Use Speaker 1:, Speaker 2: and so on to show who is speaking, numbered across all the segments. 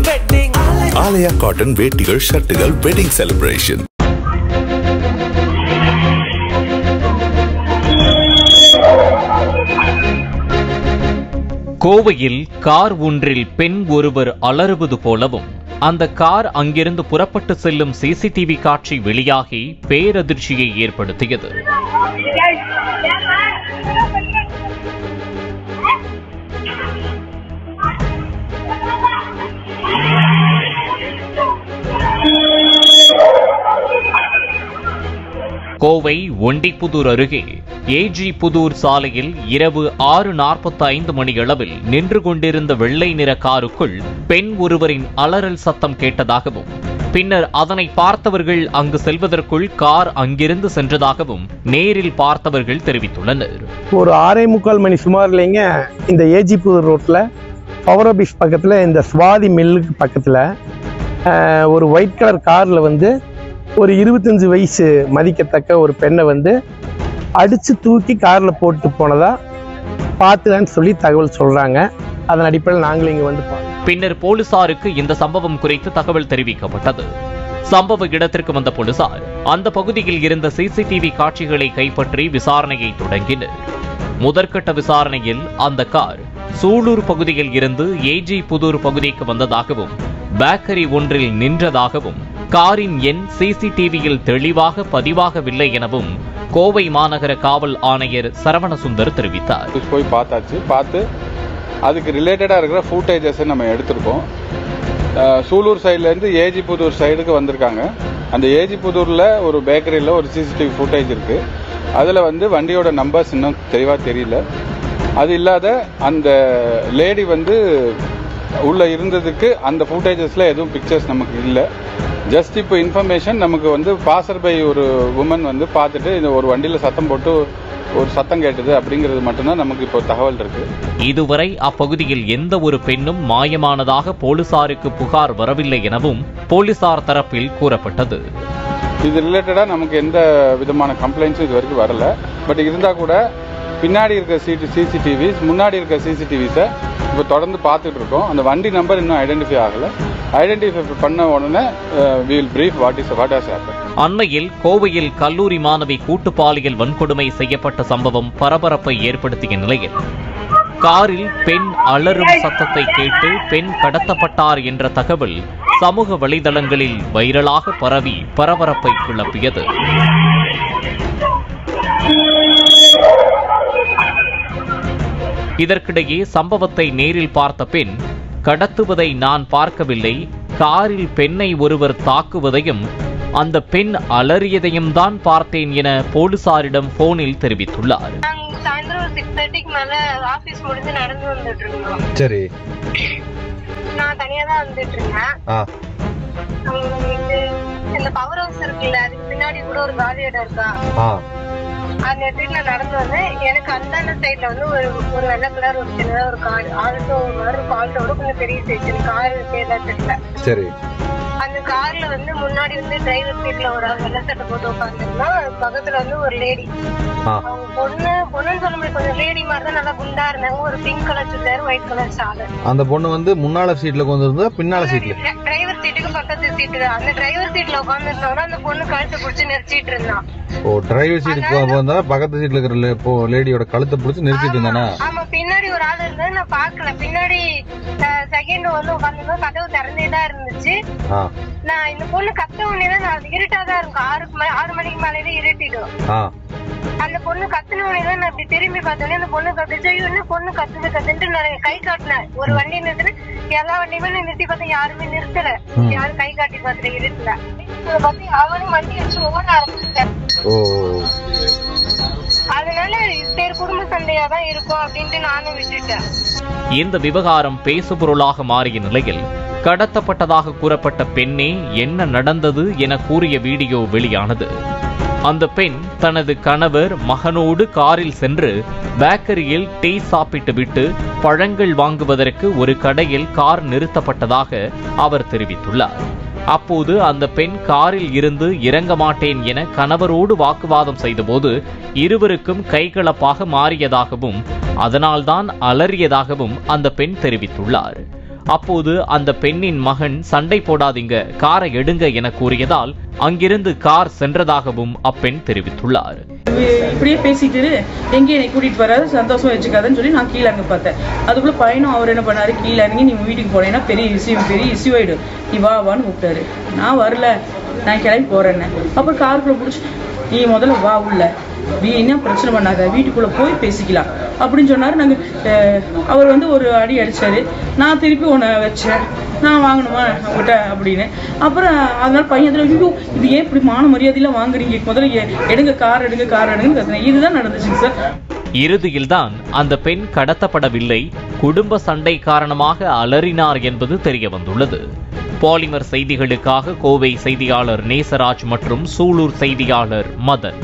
Speaker 1: Wedding.
Speaker 2: Aalaya cotton வேட்டிகள் ஷர்ட்டுகள் wedding celebration.
Speaker 3: கோவையில் கார் ஒன்றில் பெண் ஒருவர் அலறுவது போலவும் அந்த கார் அங்கிருந்து புறப்பட்டு செல்லும் சிசிடிவி காட்சி வெளியாகி பேரதிர்ச்சியை ஏற்படுத்தியது. கோவை ஒண்டிப்புதூர் அருகே ஏஜி புதூர் சாலையில் இரவு 6:45 மணியளவில் நின்று கொண்டிருந்த வெள்ளை நிற காருக்குள் பெண் ஒருவரின் அலறல் சத்தம் கேட்டதாகவும் பின்னர் அதனை பார்த்தவர்கள் அங்கு செல்வதற்குள் கார் அங்கிருந்து சென்றதாகவும் நேரில் பார்த்தவர்கள் தெரிவித்துள்ளனர்.
Speaker 4: ஒரு 6:45 மணி சுமார்லைங்க இந்த ஏஜி புதூர் ரோட்ல பவர் ஆபீஸ் பக்கத்துல இந்த சுவாதி மில்லுக்கு பக்கத்துல ஒரு ஒயிட் கலர் கார்ல வந்து ஒரு 25 வயசு மதிக்கத்தக்க ஒரு பெண்ணை வந்து அடிச்சு தூக்கி கார்ல போட்டு போனதா பார்த்துலான்னு சொல்லி தகவல் சொல்றாங்க. அதன் அடிப்படையில் நாங்களும் இங்க வந்து
Speaker 3: பின்னர் போலீசாருக்கு இந்த சம்பவம் குறித்து தகவல் தெரிவிக்கப்பட்டது. சம்பவ இடத்திற்கு வந்த போலீசார் அந்த பகுதியில் இருந்த சிசிடிவி காட்சிகளை கைப்பற்றி விசாரணையை தொடங்கினர். முதற்கட்ட விசாரணையில் அந்த கார் சூலூர் பகுதியில் இருந்து ஏஜி புதூர் பகுதிக்கு வந்ததாகவும் பேக்கரி ஒன்றில் நின்றதாகவும் காரின் எண் சிசிடிவியில் தெளிவாக பதிவாகவில்லை எனவும் கோவை மாநகர காவல் ஆணையர் சரவணசுந்தர் தெரிவித்தார்.
Speaker 5: போய் பார்த்து அதுக்கு ரிலேட்டடா இருக்கிற ஃபுட்டேஜஸ் நம்ம எடுத்திருக்கோம். சூலூர் சைட்ல இருந்து ஏஜி புதூர் சைடுக்கு வந்திருக்காங்க. அந்த ஏஜி புதூர்ல ஒரு பேக்கரியில ஒரு சிசிடிவி ஃபுட்டேஜ் இருக்கு. அதுல வந்து வண்டியோட நம்பர்ஸ் இன்னும் தெளிவா தெரியல. அது இல்லாத அந்த லேடி வந்து உள்ள இருந்ததுக்கு அந்த ஃபுட்டேஜஸ்ல எதுவும் பிக்சர்ஸ் நமக்கு இல்லை. ஜஸ்ட் இப்போ இன்ஃபர்மேஷன் நமக்கு வந்து பாசர் பை ஒரு உமன் வந்து பார்த்துட்டு இந்த ஒரு வண்டியில சத்தம் போட்டு ஒரு சத்தம் கேட்டது அப்படிங்கிறது மட்டும்தான் நமக்கு இப்போ தகவல் இருக்கு.
Speaker 3: இதுவரை அப்பகுதியில் எந்த ஒரு பெண்ணும் மாயமானதாக போலீசாருக்கு புகார் வரவில்லை எனவும் போலீசார் தரப்பில் கூறப்பட்டது.
Speaker 5: இது ரிலேட்டடா நமக்கு எந்த விதமான கம்ப்ளைண்ட்ஸும் இது வரைக்கும் வரல. பட் இருந்தா கூட பின்னாடி இருக்க சிசிடிவிஸ் முன்னாடி இருக்க சிசிடிவிஸை இப்போ தொடர்ந்து பார்த்துட்டு இருக்கோம். அந்த வண்டி நம்பர் இன்னும் ஐடென்டிஃபை ஆகல. ஐடென்டிஃபை பண்ண உடனே we will brief what has happened.
Speaker 3: அண்மையில் கோவையில் கல்லூரி மாணவி கூட்டு பாலியல் வன்கொடுமை செய்யப்பட்ட சம்பவம் பரபரப்பை ஏற்படுத்திய நிலையில் காரில் பெண் அலறும் சத்தத்தை கேட்டு பெண் கடத்தப்பட்டார் என்ற தகவல் சமூக வலைதளங்களில் வைரலாக பரவி பரபரப்பை கிளப்பியது. இதற்கிடையே சம்பவத்தை நேரில் பார்த்த பெண், கடத்துவதை நான் பார்க்கவில்லை, காரில் பெண்ணை ஒருவர் தாக்குவதையும் அந்த பெண் அலறியதையும் தான் பார்த்தேன் என போலீசாரிடம் போனில் தெரிவித்துள்ளார்.
Speaker 6: சாயந்தரம் 6:30க்கு மேல ஆபீஸ் முடிஞ்சு நடந்து வந்துட்டு இருக்கோம்.
Speaker 7: சரி,
Speaker 6: நான் தனியா தான் வந்துட்டு இருக்கேன். இந்த பவர் ஹவுஸ் இருக்குல்ல, அதுக்கு பின்னாடி கூட ஒரு காலி இடம் இருக்கா, அந்த இடத்துல நான் நடந்து வந்தேன். எனக்கு அந்த சைட்ல வந்து ஒரு வெள்ளை கலர் ஒரு சின்னதா ஒரு கார் ஆல்டோ ஆல்டோட கொஞ்சம் பெரிய சைஸ் கார் தெரியல. சரி, அந்த கார்ல வந்து முன்னாடி வந்து டிரைவர் சீட்ல ஒரு வெள்ளை சட்டை போட்டு உட்காந்துருந்தா, பக்கத்துல வந்து ஒரு லேடி, அவங்க பொண்ணுன்னு சொல்ல முடியாது, கொஞ்சம் லேடி மாதிரி தான், நல்லா குண்டா இருந்தாங்க. ஒரு pink colour churidar white colour shawl. அந்த பொண்ணு வந்து முன்னால சீட்ல உட்காந்துருந்தா, பின்னால சீட்ல டிரைவர் சீட்டுக்கு பக்கத்து சீட்டு. அந்த டிரைவர் சீட்ல உட்காந்துருந்தவங்க அந்த பொண்ணு கழுத்தை பிடிச்சி நெரிச்சிட்டு இருந்தான். ஓ, டிரைவர் சீட்டுக்கு வந்தா பக்கத்து சீட்ல இருக்கிற லேடியோட கழுத்தை பிடிச்சி நெரிச்சிட்டு இருந்தானா? ஆமா, பின்னாடி ஒரு ஆள் இருந்தா நான் பாக்கல. பின்னாடி செகண்ட் வந்து உட்காந்து கதவு திறந்தேதான் இருந்துச்சு. நான் இந்த பொண்ணு கத்த உடனேதான் நான் இருட்டாதான் இருக்கும், 6 மணிக்கு மேலே இருட்டிடும். அந்த பொண்ணு கத்துன உடனேதான் நான் இப்படி திரும்பி பார்த்தோன்னே அந்த பொண்ணு கத்துச்சு. இன்னும் பொண்ணு கத்துட்டு நான் கை காட்டினேன். ஒரு வண்டி நிறுத்தின, எல்லா வண்டியுமே நிறுத்தி பார்த்தேன், யாருமே நிறுத்தல, யாரும் கை காட்டி பார்த்துல இருட்டல. பார்த்து அவனும் வண்டி வச்சு ஓட ஆரம்பிச்சேன். அதனால சரி குடும்ப சண்டையாதான் இருக்கும் அப்படின்ட்டு நானும் விட்டுட்டேன்.
Speaker 3: இந்த விவகாரம் பேசுபொருளாக மாறிய நிலையில் கடத்தப்பட்டதாக கூறப்பட்ட பெண்ணே என்ன நடந்தது என கூறிய வீடியோ வெளியானது. அந்த பெண் தனது கணவர் மகனோடு காரில் சென்று பேக்கரியில் டீ சாப்பிட்டு விட்டு பழங்கள் வாங்குவதற்கு ஒரு கடையில் கார் நிறுத்தப்பட்டதாக அவர் தெரிவித்துள்ளார். அப்போது அந்த பெண் காரில் இருந்து இறங்க மாட்டேன் என கணவரோடு வாக்குவாதம் செய்தபோது இருவருக்கும் கைகலப்பாக மாறியதாகவும் அதனால்தான் அலறியதாகவும் அந்த பெண் தெரிவித்துள்ளார். அப்போது அந்த பெண்ணின் மகன் சண்டை போடாதீங்க, காரை எடுங்க என கூறியதால் அங்கிருந்து கார் சென்றதாகவும் அப்பெண் தெரிவித்துள்ளார்.
Speaker 1: இப்படியே பேசிட்டு எங்கே என்னை கூட்டிட்டு வராது, சந்தோஷம் வச்சுக்காதுன்னு சொல்லி நான் கீழே அங்கே பார்த்தேன். அதுக்குள்ள பையனும் அவர் என்ன பண்ணாரு, கீழே இறங்கி நீ வீட்டுக்கு போனேன்னா பெரிய இஷ்யூ ஆயிடும், நீ வான்னு கூப்பிட்டாரு. நான் வரல, நான் கிளம்பி போறேன்னு. அப்புறம் காருக்குள்ள பிடிச்சி நீ முதல்ல வா உள்ள, நீ என்ன பிரச்சனை பண்ணாத, வீட்டுக்குள்ள போய் பேசிக்கலாம் அப்படின்னு சொன்னாரு. அவர் ஒரு அடி அடிச்சாரு. நான் திருப்பி உன்னை வச்சேன், நான் வாங்கணுமா அவங்ககிட்ட அப்படின்னு. அப்புறம் அதனால பையன் ஐயோ இது ஏன் இப்படி மான மரியாதையெல்லாம் வாங்குறீங்க, முதல்ல எடுங்க கார் எடுங்கன்னு கத்துனேன். இதுதான் நடந்துச்சுங்க சார்.
Speaker 3: இறுதியில்தான் அந்த பெண் கடத்தப்படவில்லை, குடும்ப சண்டை காரணமாக அலறினார் என்பது தெரிய வந்துள்ளது. பாலிமர் செய்திகளுக்காக கோவை செய்தியாளர் நேசராஜ் மற்றும் சூலூர் செய்தியாளர் மதன்.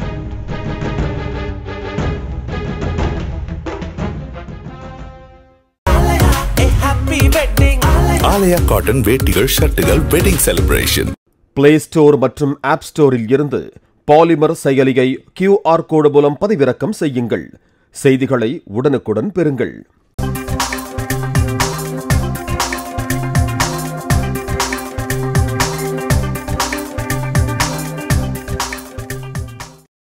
Speaker 2: ஆலயா காட்டன் வேட்டிகள் ஷர்ட்டுகள் வெட்டிங் செலிப்ரேஷன்.
Speaker 7: பிளே ஸ்டோர் மற்றும் ஆப் ஸ்டோரில் இருந்து பாலிமர் செயலியை QR கோடு மூலம் பதிவிறக்கம் செய்யுங்கள். செய்திகளை உடனுக்குடன் பெறுங்கள்.